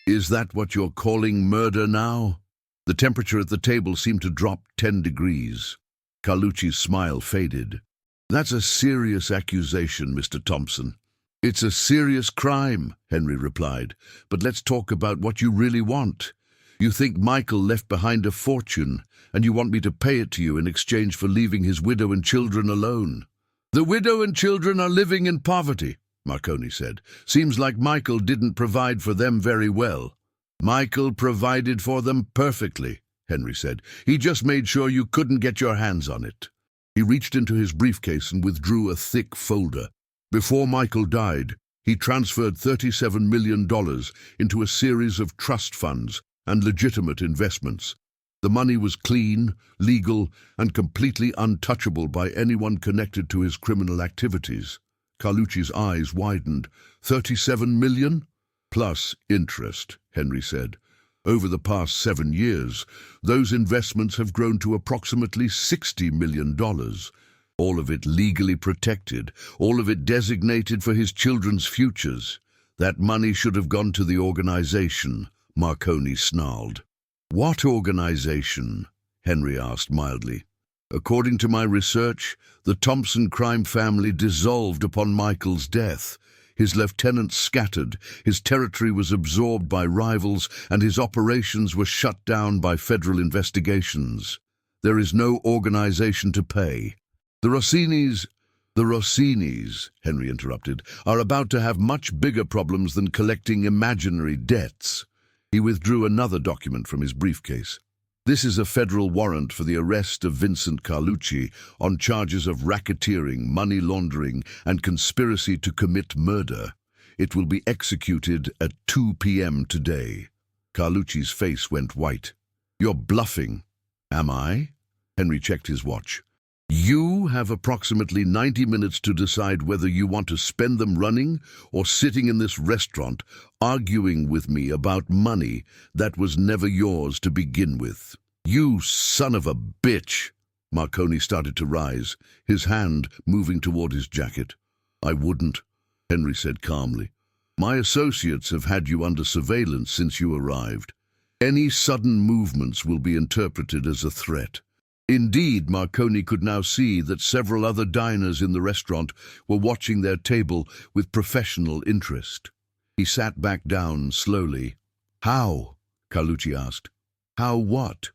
"Is that what you're calling murder now?" The temperature at the table seemed to drop 10 degrees. Carlucci's smile faded. "That's a serious accusation, Mr. Thompson." "It's a serious crime," Henry replied. "But let's talk about what you really want. You think Michael left behind a fortune, and you want me to pay it to you in exchange for leaving his widow and children alone." "The widow and children are living in poverty," Marconi said. "Seems like Michael didn't provide for them very well." "Michael provided for them perfectly," Henry said. "He just made sure you couldn't get your hands on it." He reached into his briefcase and withdrew a thick folder. "Before Michael died, he transferred $37 million into a series of trust funds and legitimate investments. The money was clean, legal, and completely untouchable by anyone connected to his criminal activities." Carlucci's eyes widened. "$37 million? Plus interest," Henry said. "Over the past 7 years, those investments have grown to approximately $60 million. All of it legally protected, all of it designated for his children's futures. That money should have gone to the organization, Marconi snarled. What organization? Henry asked mildly. According to my research, the Thompson crime family dissolved upon Michael's death. His lieutenants scattered, his territory was absorbed by rivals, and his operations were shut down by federal investigations. There is no organization to pay. The Rossinis, Henry interrupted, are about to have much bigger problems than collecting imaginary debts. He withdrew another document from his briefcase. This is a federal warrant for the arrest of Vincent Carlucci on charges of racketeering, money laundering, and conspiracy to commit murder. It will be executed at 2 p.m. today. Carlucci's face went white. You're bluffing. Am I? Henry checked his watch. You have approximately 90 minutes to decide whether you want to spend them running or sitting in this restaurant arguing with me about money that was never yours to begin with. You son of a bitch! Marconi started to rise, his hand moving toward his jacket. I wouldn't, Henry said calmly. My associates have had you under surveillance since you arrived. Any sudden movements will be interpreted as a threat. Indeed, Marconi could now see that several other diners in the restaurant were watching their table with professional interest. He sat back down slowly. How? Carlucci asked. How what?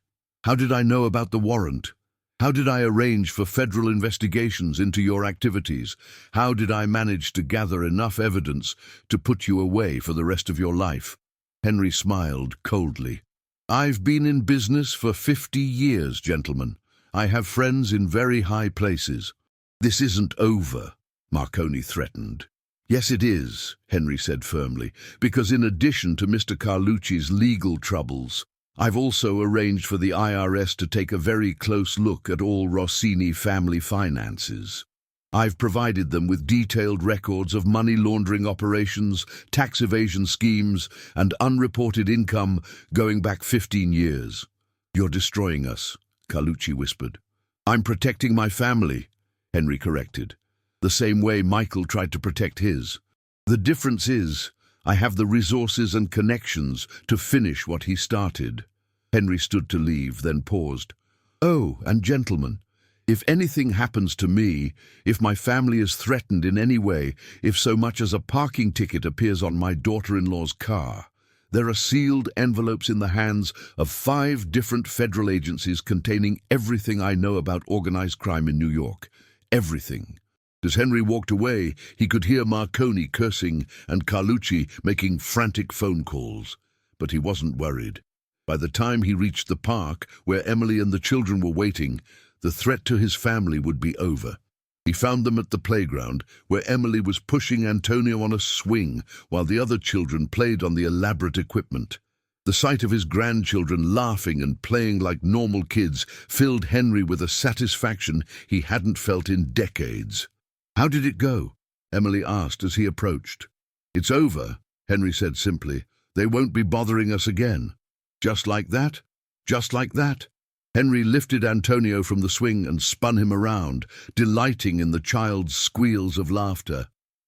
How did I know about the warrant? How did I arrange for federal investigations into your activities? How did I manage to gather enough evidence to put you away for the rest of your life? Henry smiled coldly. I've been in business for 50 years, gentlemen. I have friends in very high places. This isn't over, Marconi threatened. Yes, it is, Henry said firmly, because in addition to Mr. Carlucci's legal troubles, I've also arranged for the IRS to take a very close look at all Rossini family finances. I've provided them with detailed records of money laundering operations, tax evasion schemes, and unreported income going back 15 years. You're destroying us, Carlucci whispered. I'm protecting my family, Henry corrected, the same way Michael tried to protect his. The difference is, I have the resources and connections to finish what he started. Henry stood to leave, then paused. Oh, and gentlemen, if anything happens to me, if my family is threatened in any way, if so much as a parking ticket appears on my daughter-in-law's car, there are sealed envelopes in the hands of 5 different federal agencies containing everything I know about organized crime in New York. Everything. As Henry walked away, he could hear Marconi cursing and Carlucci making frantic phone calls. But he wasn't worried. By the time he reached the park, where Emily and the children were waiting, the threat to his family would be over. He found them at the playground, where Emily was pushing Antonio on a swing while the other children played on the elaborate equipment. The sight of his grandchildren laughing and playing like normal kids filled Henry with a satisfaction he hadn't felt in decades. How did it go? Emily asked as he approached. It's over, Henry said simply. They won't be bothering us again. Just like that? Just like that? Henry lifted Antonio from the swing and spun him around, delighting in the child's squeals of laughter.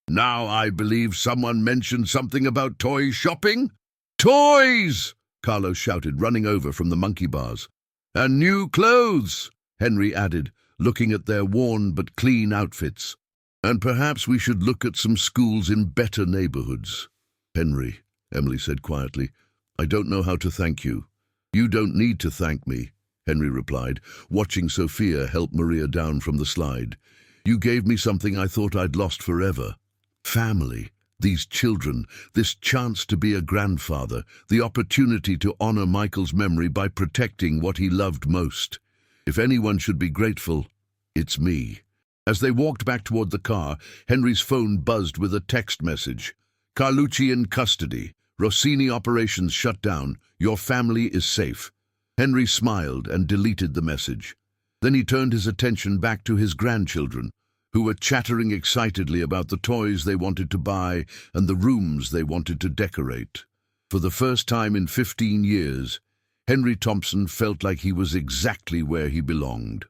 Now I believe someone mentioned something about toy shopping? Toys! Carlo shouted, running over from the monkey bars. And new clothes, Henry added, looking at their worn but clean outfits. And perhaps we should look at some schools in better neighborhoods. Henry, Emily said quietly, I don't know how to thank you. You don't need to thank me, Henry replied, watching Sophia help Maria down from the slide. You gave me something I thought I'd lost forever. Family, these children, this chance to be a grandfather, the opportunity to honor Michael's memory by protecting what he loved most. If anyone should be grateful, it's me. As they walked back toward the car, Henry's phone buzzed with a text message. Carlucci in custody. Rossini operations shut down. Your family is safe. Henry smiled and deleted the message. Then he turned his attention back to his grandchildren, who were chattering excitedly about the toys they wanted to buy and the rooms they wanted to decorate. For the first time in 15 years, Henry Thompson felt like he was exactly where he belonged.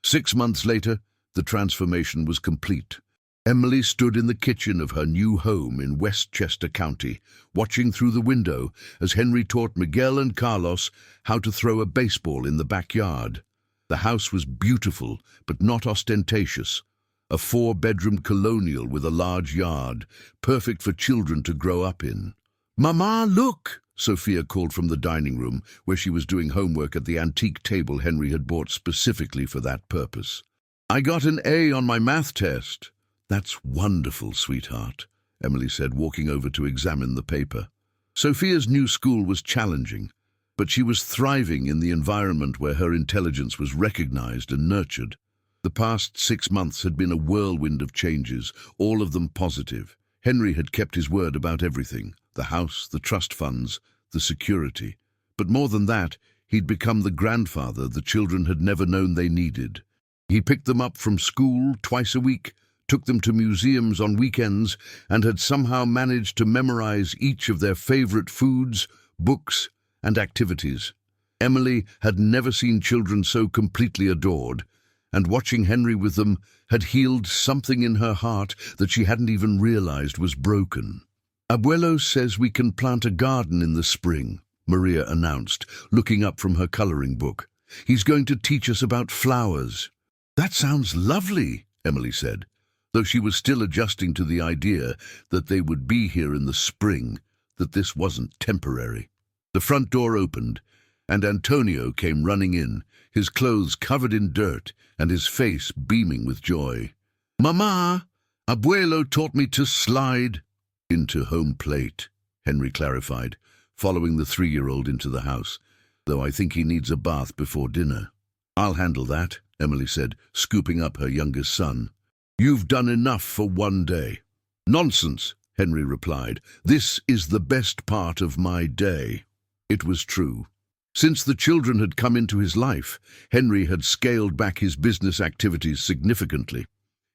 6 months later, The transformation was complete. Emily stood in the kitchen of her new home in Westchester County, watching through the window as Henry taught Miguel and Carlos how to throw a baseball in the backyard. The house was beautiful, but not ostentatious. A 4-bedroom colonial with a large yard, perfect for children to grow up in. "Mama, look!" Sophia called from the dining room, where she was doing homework at the antique table Henry had bought specifically for that purpose. "I got an A on my math test." "That's wonderful, sweetheart," Emily said, walking over to examine the paper. Sophia's new school was challenging, but she was thriving in the environment where her intelligence was recognized and nurtured. The past 6 months had been a whirlwind of changes, all of them positive. Henry had kept his word about everything: the house, the trust funds, the security. But more than that, he'd become the grandfather the children had never known they needed. He picked them up from school twice a week, took them to museums on weekends, and had somehow managed to memorize each of their favorite foods, books, and activities. Emily had never seen children so completely adored, and watching Henry with them had healed something in her heart that she hadn't even realized was broken. "Abuelo says we can plant a garden in the spring," Maria announced, looking up from her coloring book. "He's going to teach us about flowers." "That sounds lovely," Emily said, though she was still adjusting to the idea that they would be here in the spring, that this wasn't temporary. The front door opened, and Antonio came running in, his clothes covered in dirt and his face beaming with joy. "Mama, Abuelo taught me to slide." "Into home plate," Henry clarified, following the 3-year-old into the house, "though I think he needs a bath before dinner." "I'll handle that," Emily said, scooping up her youngest son. "You've done enough for one day." "Nonsense," Henry replied. "This is the best part of my day." It was true. Since the children had come into his life, Henry had scaled back his business activities significantly.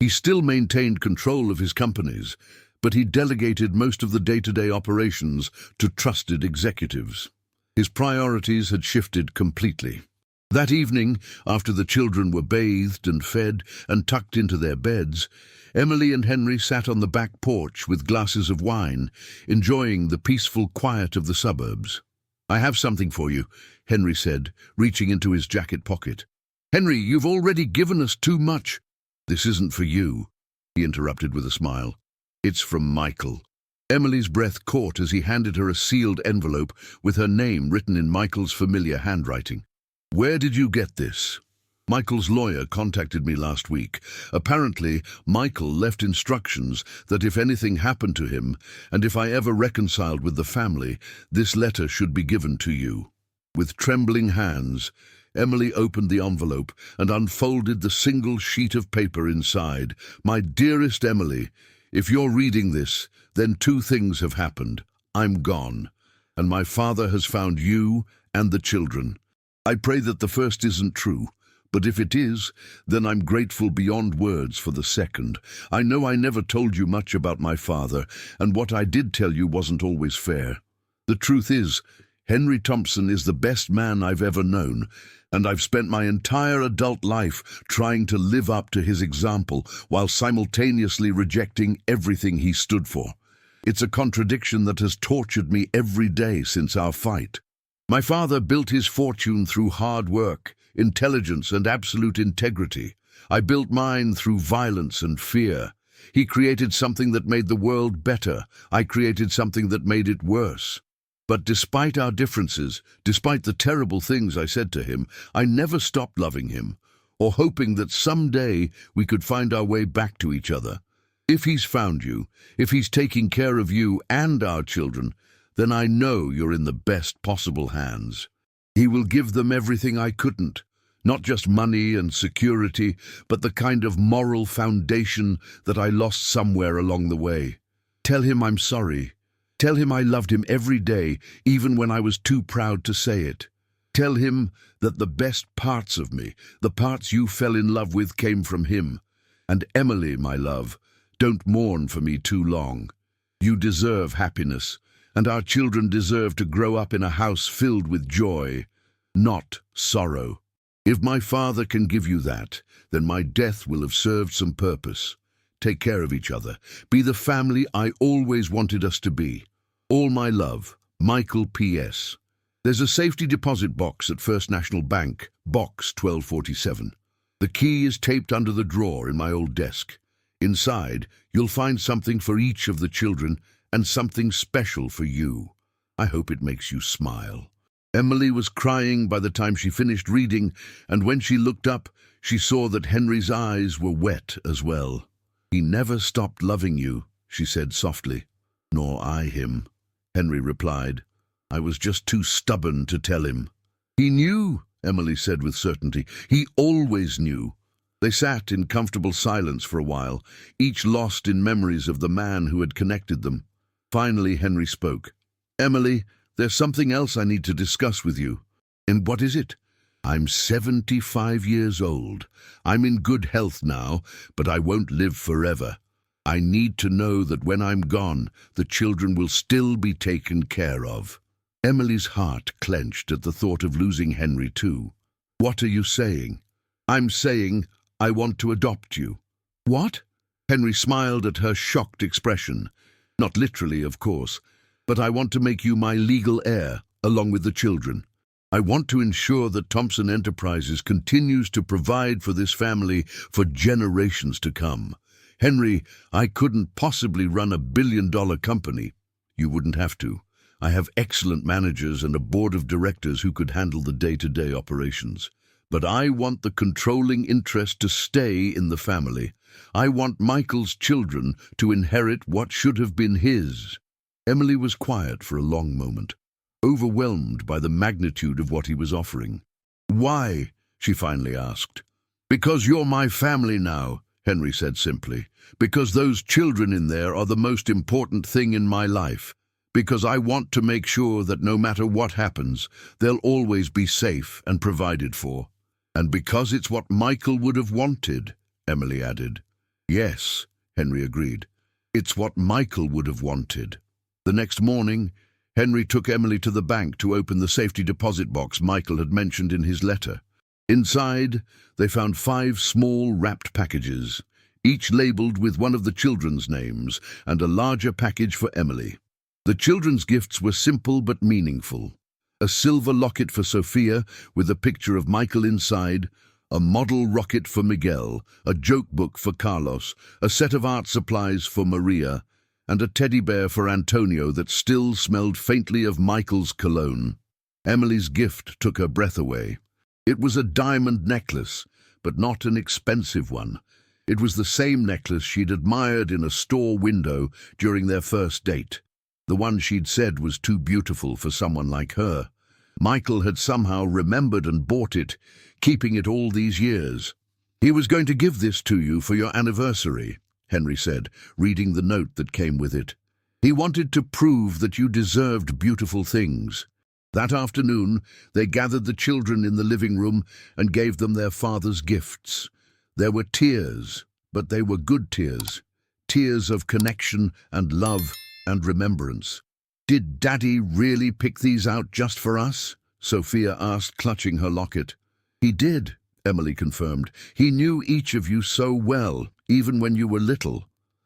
He still maintained control of his companies, but he delegated most of the day-to-day operations to trusted executives. His priorities had shifted completely. That evening, after the children were bathed and fed and tucked into their beds, Emily and Henry sat on the back porch with glasses of wine, enjoying the peaceful quiet of the suburbs. "I have something for you," Henry said, reaching into his jacket pocket. "Henry, you've already given us too much." "This isn't for you," he interrupted with a smile. "It's from Michael." Emily's breath caught as he handed her a sealed envelope with her name written in Michael's familiar handwriting. "Where did you get this?" "Michael's lawyer contacted me last week. Apparently, Michael left instructions that if anything happened to him, and if I ever reconciled with the family, this letter should be given to you." With trembling hands, Emily opened the envelope and unfolded the single sheet of paper inside. "My dearest Emily, if you're reading this, then 2 things have happened. I'm gone, and my father has found you and the children. I pray that the first isn't true, but if it is, then I'm grateful beyond words for the second. I know I never told you much about my father, and what I did tell you wasn't always fair. The truth is, Henry Thompson is the best man I've ever known, and I've spent my entire adult life trying to live up to his example while simultaneously rejecting everything he stood for. It's a contradiction that has tortured me every day since our fight. My father built his fortune through hard work, intelligence, and absolute integrity. I built mine through violence and fear. He created something that made the world better. I created something that made it worse. But despite our differences, despite the terrible things I said to him, I never stopped loving him, or hoping that someday we could find our way back to each other. If he's found you, if he's taking care of you and our children, then I know you're in the best possible hands. He will give them everything I couldn't, not just money and security, but the kind of moral foundation that I lost somewhere along the way. Tell him I'm sorry. Tell him I loved him every day, even when I was too proud to say it. Tell him that the best parts of me, the parts you fell in love with, came from him. And Emily, my love, don't mourn for me too long. You deserve happiness, and our children deserve to grow up in a house filled with joy, not sorrow. If my father can give you that, then my death will have served some purpose. Take care of each other. Be the family I always wanted us to be. All my love, Michael P.S. There's a safety deposit box at First National Bank, box 1247. The key is taped under the drawer in my old desk. Inside, you'll find something for each of the children and something special for you. I hope it makes you smile. Emily was crying by the time she finished reading, and when she looked up, she saw that Henry's eyes were wet as well. He never stopped loving you, she said softly. Nor I him, Henry replied. I was just too stubborn to tell him. He knew, Emily said with certainty. He always knew. They sat in comfortable silence for a while, each lost in memories of the man who had connected them. Finally, Henry spoke. Emily, there's something else I need to discuss with you. And what is it? I'm 75 years old. I'm in good health now, but I won't live forever. I need to know that when I'm gone, the children will still be taken care of. Emily's heart clenched at the thought of losing Henry too. What are you saying? I'm saying I want to adopt you. What? Henry smiled at her shocked expression. Not literally, of course, but I want to make you my legal heir, along with the children. I want to ensure that Thompson Enterprises continues to provide for this family for generations to come. Henry, I couldn't possibly run a billion-dollar company. You wouldn't have to. I have excellent managers and a board of directors who could handle the day-to-day operations. But I want the controlling interest to stay in the family. I want Michael's children to inherit what should have been his. Emily was quiet for a long moment, overwhelmed by the magnitude of what he was offering. Why? She finally asked. Because you're my family now, Henry said simply. Because those children in there are the most important thing in my life. Because I want to make sure that no matter what happens, they'll always be safe and provided for. And because it's what Michael would have wanted, Emily added. Yes, Henry agreed. It's what Michael would have wanted. The next morning, Henry took Emily to the bank to open the safety deposit box Michael had mentioned in his letter. Inside, they found 5 small wrapped packages, each labeled with one of the children's names, and a larger package for Emily. The children's gifts were simple but meaningful. A silver locket for Sophia with a picture of Michael inside, a model rocket for Miguel, a joke book for Carlos, a set of art supplies for Maria, and a teddy bear for Antonio that still smelled faintly of Michael's cologne. Emily's gift took her breath away. It was a diamond necklace, but not an expensive one. It was the same necklace she'd admired in a store window during their first date. The one she'd said was too beautiful for someone like her. Michael had somehow remembered and bought it, keeping it all these years. He was going to give this to you for your anniversary, Henry said, reading the note that came with it. He wanted to prove that you deserved beautiful things. That afternoon, they gathered the children in the living room and gave them their father's gifts. There were tears, but they were good tears. Tears of connection and love and remembrance. Did Daddy really pick these out just for us? Sophia asked, clutching her locket. He did, Emily confirmed. He knew each of you so well, even when you were little.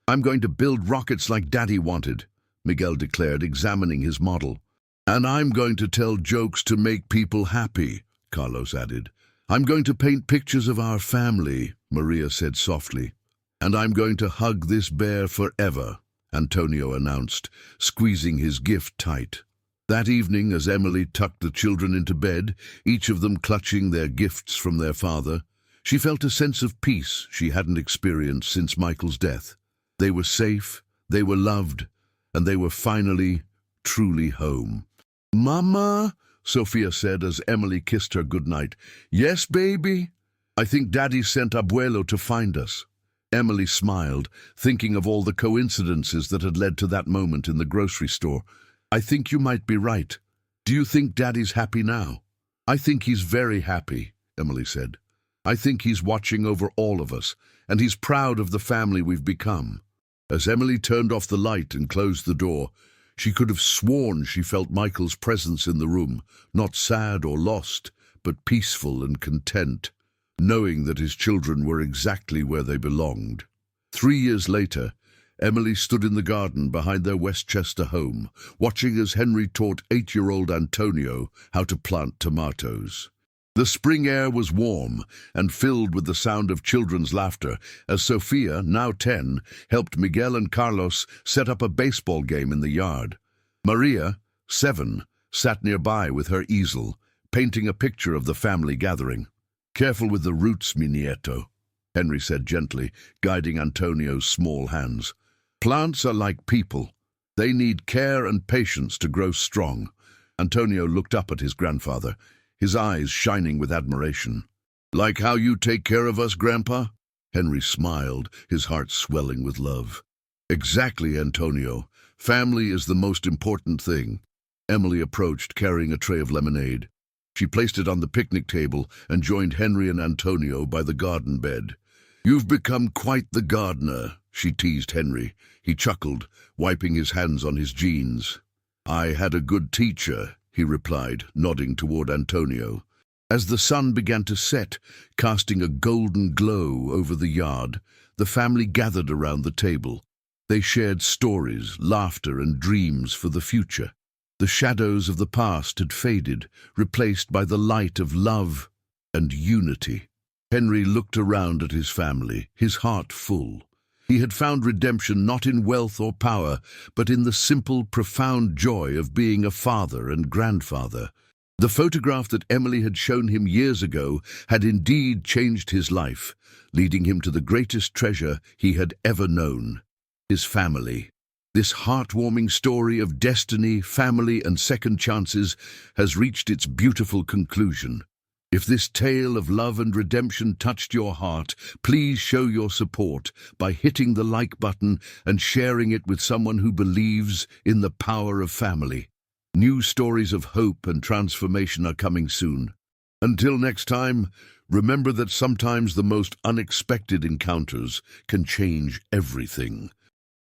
I'm going to build rockets like Daddy wanted, Miguel declared, examining his model. And I'm going to tell jokes to make people happy, Carlos added. I'm going to paint pictures of our family, Maria said softly. And I'm going to hug this bear forever, Antonio announced, squeezing his gift tight. That evening, as Emily tucked the children into bed, each of them clutching their gifts from their father, she felt a sense of peace she hadn't experienced since Michael's death. They were safe, they were loved, and they were finally, truly home. "Mama," Sophia said as Emily kissed her goodnight. "Yes, baby? I think Daddy sent Abuelo to find us." Emily smiled, thinking of all the coincidences that had led to that moment in the grocery store. "I think you might be right. Do you think Daddy's happy now?" "I think he's very happy," Emily said. "I think he's watching over all of us, and he's proud of the family we've become." As Emily turned off the light and closed the door, she could have sworn she felt Michael's presence in the room, not sad or lost, but peaceful and content, knowing that his children were exactly where they belonged. 3 years later, Emily stood in the garden behind their Westchester home, watching as Henry taught 8-year-old Antonio how to plant tomatoes. The spring air was warm and filled with the sound of children's laughter as Sophia, now 10, helped Miguel and Carlos set up a baseball game in the yard. Maria, 7, sat nearby with her easel, painting a picture of the family gathering. "Careful with the roots, mi nieto," Henry said gently, guiding Antonio's small hands. "Plants are like people. They need care and patience to grow strong." Antonio looked up at his grandfather, his eyes shining with admiration. "Like how you take care of us, Grandpa?" Henry smiled, his heart swelling with love. "Exactly, Antonio. Family is the most important thing." Emily approached, carrying a tray of lemonade. She placed it on the picnic table and joined Henry and Antonio by the garden bed. "You've become quite the gardener," she teased Henry. He chuckled, wiping his hands on his jeans. "I had a good teacher," he replied, nodding toward Antonio. As the sun began to set, casting a golden glow over the yard, the family gathered around the table. They shared stories, laughter, and dreams for the future. The shadows of the past had faded, replaced by the light of love and unity. Henry looked around at his family, his heart full. He had found redemption not in wealth or power, but in the simple, profound joy of being a father and grandfather. The photograph that Emily had shown him years ago had indeed changed his life, leading him to the greatest treasure he had ever known: his family. This heartwarming story of destiny, family, and second chances has reached its beautiful conclusion. If this tale of love and redemption touched your heart, please show your support by hitting the like button and sharing it with someone who believes in the power of family. New stories of hope and transformation are coming soon. Until next time, remember that sometimes the most unexpected encounters can change everything.